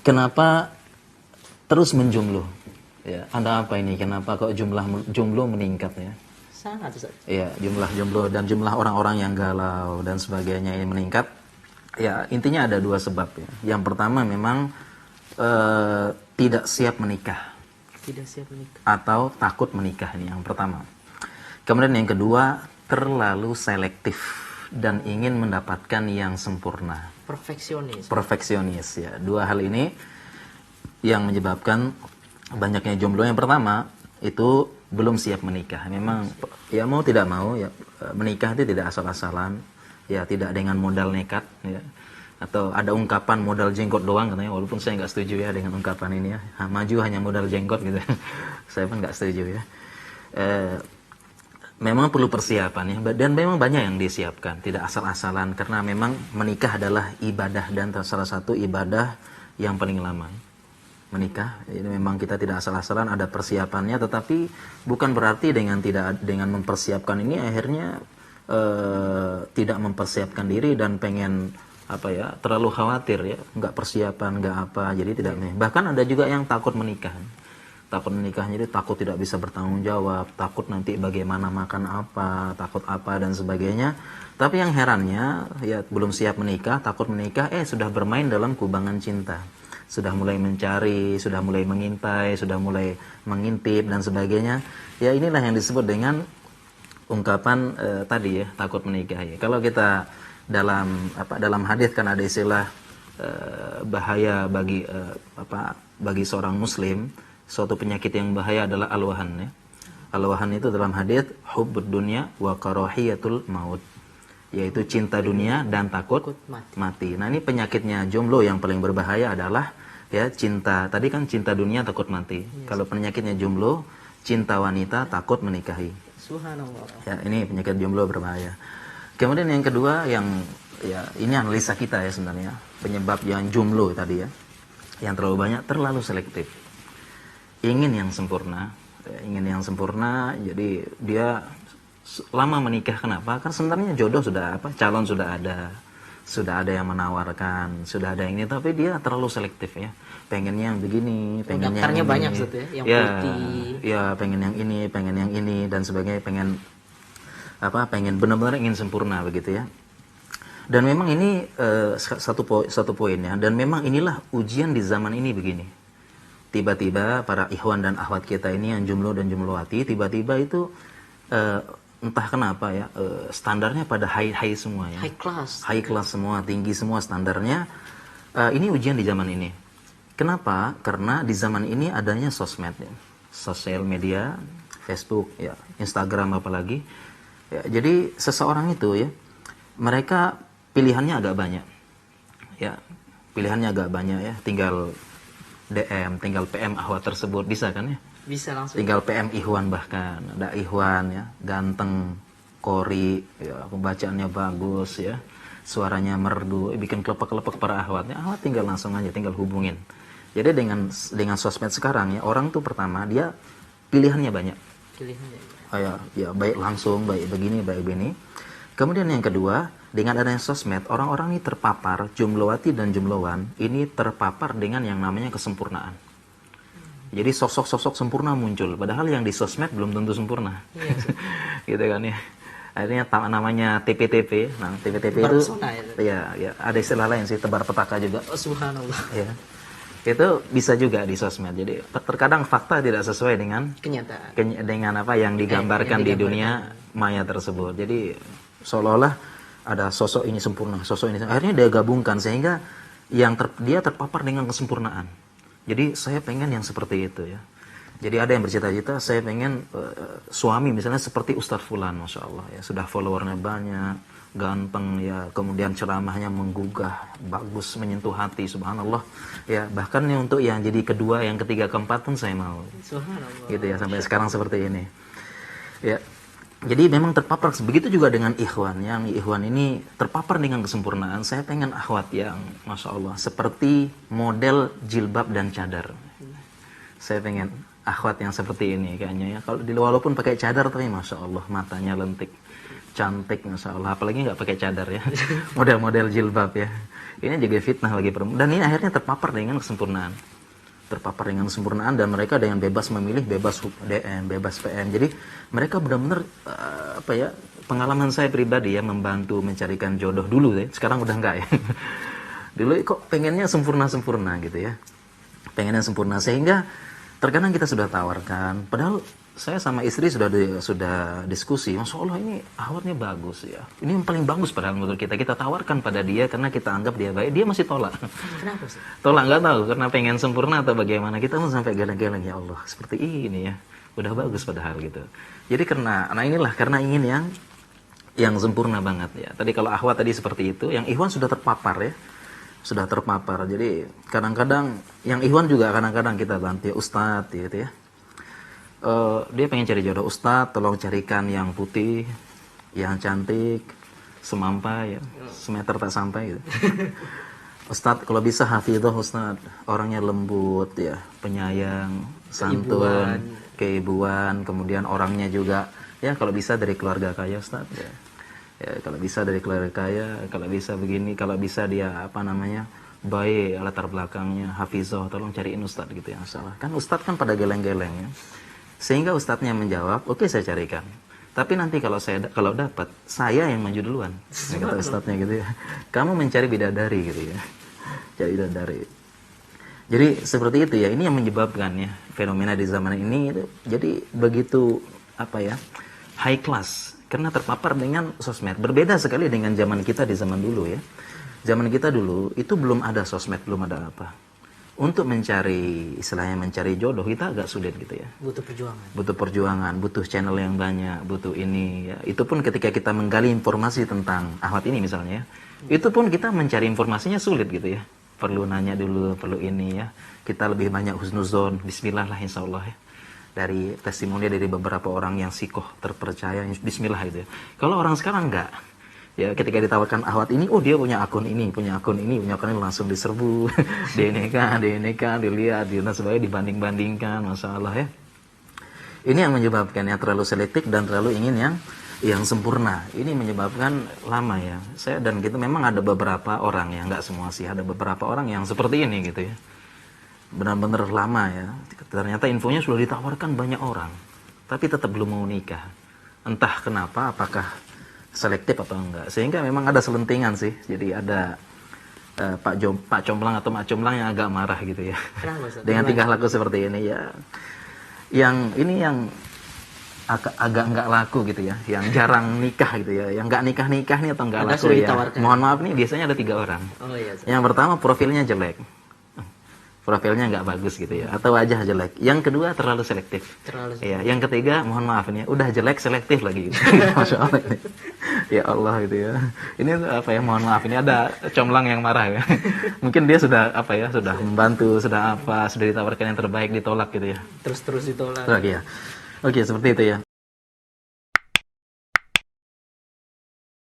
kenapa terus menjomblo? Ya, ada apa ini? Kenapa kok jumlah jomblo meningkat ya? Sangat Ustaz. Ya, jumlah jomblo dan jumlah orang-orang yang galau dan sebagainya ini meningkat. Ya, intinya ada dua sebab ya. Yang pertama memang tidak siap menikah Tidak siap menikah. atau takut menikah, ini yang pertama. Kemudian yang kedua, terlalu selektif dan ingin mendapatkan yang sempurna. Perfeksionis. Perfeksionis ya. Dua hal ini yang menyebabkan banyaknya jomblo. Yang pertama itu belum siap menikah. Memang ya mau tidak mau ya, menikah itu tidak asal-asalan, ya tidak dengan modal nekat ya. Atau ada ungkapan modal jenggot doang katanya, walaupun saya nggak setuju ya dengan ungkapan ini ya. Maju hanya modal jenggot gitu. Saya pun nggak setuju ya. Memang perlu persiapan ya, dan memang banyak yang disiapkan, tidak asal-asalan, karena memang menikah adalah ibadah dan salah satu ibadah yang paling lama. Menikah ini memang kita tidak asal-asalan, ada persiapannya, tetapi bukan berarti dengan mempersiapkan ini akhirnya tidak mempersiapkan diri dan pengen terlalu khawatir ya, nggak persiapan, nggak apa, jadi tidak. Bahkan ada juga yang takut menikah, jadi takut tidak bisa bertanggung jawab, takut nanti bagaimana makan apa, takut apa dan sebagainya. Tapi yang herannya ya, belum siap menikah, takut menikah, sudah bermain dalam kubangan cinta, sudah mulai mencari, sudah mulai mengintai, sudah mulai mengintip dan sebagainya. Ya inilah yang disebut dengan ungkapan tadi ya, takut menikah ya. Kalau kita dalam hadis kan ada istilah bahaya bagi seorang muslim, suatu penyakit yang bahaya adalah al-wahan ya. Al-wahan itu dalam hadis hubbud dunya wa karahiyatul maut, yaitu cinta dunia dan takut mati. Nah, ini penyakitnya jomblo yang paling berbahaya adalah ya cinta. Tadi kan cinta dunia takut mati. Yes. Kalau penyakitnya jomblo, cinta wanita takut menikahi. Subhanallah. Ya, ini penyakit jomblo berbahaya. Kemudian yang kedua yang ya ini analisa kita ya sebenarnya, penyebab yang jomblo tadi ya. Yang terlalu banyak, terlalu selektif. Ingin yang sempurna, jadi dia lama menikah. Kenapa? Kan sebenarnya jodoh sudah calon sudah ada yang menawarkan, sudah ada yang ini, tapi dia terlalu selektif ya. Pengennya yang begini, pengennya yang ini. Banyak yang putih. Ya, pengen yang ini dan sebagainya, pengen benar-benar ingin sempurna begitu ya. Dan memang ini satu poin ya, dan memang inilah ujian di zaman ini begini. Tiba-tiba para ikhwan dan akhwat kita ini yang jomblo dan jomblowati, tiba-tiba itu entah kenapa ya, standarnya pada high semua ya. High class semua, tinggi semua standarnya. Ini ujian di zaman ini. Kenapa? Karena di zaman ini adanya sosmed ya. Sosial media, Facebook ya, Instagram apalagi. Ya, jadi seseorang itu ya, mereka pilihannya agak banyak. Ya, pilihannya agak banyak ya, tinggal DM, tinggal PM ahwat tersebut, bisa kan ya? Bisa langsung. Tinggal PM Ikhwan, bahkan ada Ikhwan ya, ganteng, kori, ya, pembacaannya bagus ya, suaranya merdu, bikin kelepek-kelepek para ahwatnya. Ahwat tinggal langsung aja, tinggal hubungin. Jadi dengan sosmed sekarang ya, orang tuh pertama dia pilihannya banyak. Ya, baik langsung, baik begini, baik begini. Kemudian yang kedua, dengan adanya sosmed, orang-orang ini terpapar, jomblowati dan jomblowan ini terpapar dengan yang namanya kesempurnaan. Jadi sosok-sosok sempurna muncul, padahal yang di sosmed belum tentu sempurna. Yes. Gitu kan ya. Akhirnya namanya TPTP. Nah, TPTP itu ya ada istilah lain sih, tebar petaka juga. Oh, subhanallah. Ya. Itu bisa juga di sosmed. Jadi terkadang fakta tidak sesuai dengan kenyataan. Dengan apa yang digambarkan di dunia maya tersebut. Jadi seolah-olah ada sosok ini sempurna, sosok ini. Akhirnya dia gabungkan sehingga dia terpapar dengan kesempurnaan. Jadi saya pengen yang seperti itu ya. Jadi ada yang bercita-cita, saya pengen suami misalnya seperti Ustadz Fulan, Masya Allah ya. Sudah followernya banyak, ganteng ya, kemudian ceramahnya menggugah, bagus, menyentuh hati, subhanallah ya. Bahkan untuk yang jadi kedua, yang ketiga, keempat pun saya mau. Subhanallah. Gitu ya, sampai sekarang seperti ini. Ya. Jadi memang terpapar, begitu juga dengan ikhwan. Yang ikhwan ini terpapar dengan kesempurnaan. Saya pengen akhwat yang Masya Allah seperti model jilbab dan cadar. Saya pengen akhwat yang seperti ini kayaknya ya. Kalau walaupun pakai cadar tapi masya Allah matanya lentik, cantik masya Allah. Apalagi nggak pakai cadar ya, model-model jilbab ya. Ini juga fitnah lagi perempuan. Dan ini akhirnya terpapar dengan kesempurnaan, dan mereka dengan bebas memilih, bebas DM, bebas PM. Jadi mereka benar-benar pengalaman saya pribadi ya, membantu mencarikan jodoh dulu ya. Sekarang udah enggak ya. Dulu kok pengennya sempurna gitu ya. Pengennya sempurna sehingga terkadang kita sudah tawarkan, padahal saya sama istri sudah diskusi, masya Allah ini akhwatnya bagus ya, ini yang paling bagus padahal menurut kita tawarkan pada dia karena kita anggap dia baik, dia masih tolak. Kenapa sih? Tolak, nggak tahu karena pengen sempurna atau bagaimana. Kita pun sampai geleng-geleng, ya Allah seperti ini ya, udah bagus padahal gitu. Jadi karena ingin yang sempurna banget ya. Tadi kalau akhwat tadi seperti itu, yang ikhwan sudah terpapar ya. Jadi kadang-kadang yang ikhwan juga kadang-kadang kita bantu ya, Ustadz gitu ya. Dia pengen cari jodoh, Ustadz tolong carikan yang putih, yang cantik, semampai ya, semeter tak sampai gitu. Ustadz kalau bisa hafidhah Ustadz, orangnya lembut ya, penyayang, santun, keibuan, kemudian orangnya juga ya kalau bisa dari keluarga kaya Ustadz ya. Ya, kalau bisa dari keluarga kaya, kalau bisa begini, kalau bisa dia baik latar belakangnya, hafizah, tolong cariin ustadz gitu ya, salah. Kan ustadz kan pada geleng-geleng ya. Sehingga ustadznya menjawab, oke, saya carikan. Tapi nanti kalau dapat, saya yang maju duluan. Nah, kata ustadznya gitu ya. Kamu mencari bidadari gitu ya. Cari bidadari. Jadi seperti itu ya, ini yang menyebabkan ya fenomena di zaman ini itu jadi begitu high class. Karena terpapar dengan sosmed. Berbeda sekali dengan zaman kita di zaman dulu ya. Zaman kita dulu itu belum ada sosmed, belum ada apa. Untuk mencari jodoh kita agak sulit gitu ya. Butuh perjuangan, butuh channel yang banyak, butuh ini ya. Itu pun ketika kita menggali informasi tentang akhwat ini misalnya, itu pun kita mencari informasinya sulit gitu ya. Perlu nanya dulu, perlu ini ya. Kita lebih banyak husnuzon, bismillah lah insyaallah ya. Dari testimoni dari beberapa orang yang sikoh terpercaya, bismillah gitu ya. Kalau orang sekarang enggak. Ya ketika ditawarkan akhwat ini, oh dia punya akun ini langsung diserbu. Dia nikah, dilihat, dan sebagainya, dibanding-bandingkan, masya Allah ya. Ini yang menyebabkan yang terlalu selektif dan terlalu ingin yang sempurna. Ini menyebabkan lama ya. Saya dan kita memang ada beberapa orang yang enggak semua sih, ada beberapa orang yang seperti ini gitu ya. Benar-benar lama ya. Ternyata infonya sudah ditawarkan banyak orang, tapi tetap belum mau nikah. Entah kenapa, apakah selektif atau enggak. Sehingga memang ada selentingan sih. Jadi ada Pak Comblang atau Mak Comblang yang agak marah gitu ya. Dengan tingkah laku seperti ini ya. Yang agak enggak laku gitu ya. Yang jarang nikah gitu ya. Yang enggak nikah nih atau enggak laku ya. Mohon maaf nih, biasanya ada 3 orang. Yang pertama profilnya jelek. Profilnya nggak bagus gitu ya, atau wajah jelek. Yang kedua terlalu selektif. Ya, yang ketiga mohon maaf nih, udah jelek selektif lagi gitu. Masya Allah ini. Ya Allah gitu ya. Ini mohon maaf ini ada comblang yang marah ya. Mungkin dia sudah sudah membantu, sudah ditawarkan yang terbaik ditolak gitu ya. Terus ditolak. Ya. Oke, seperti itu ya.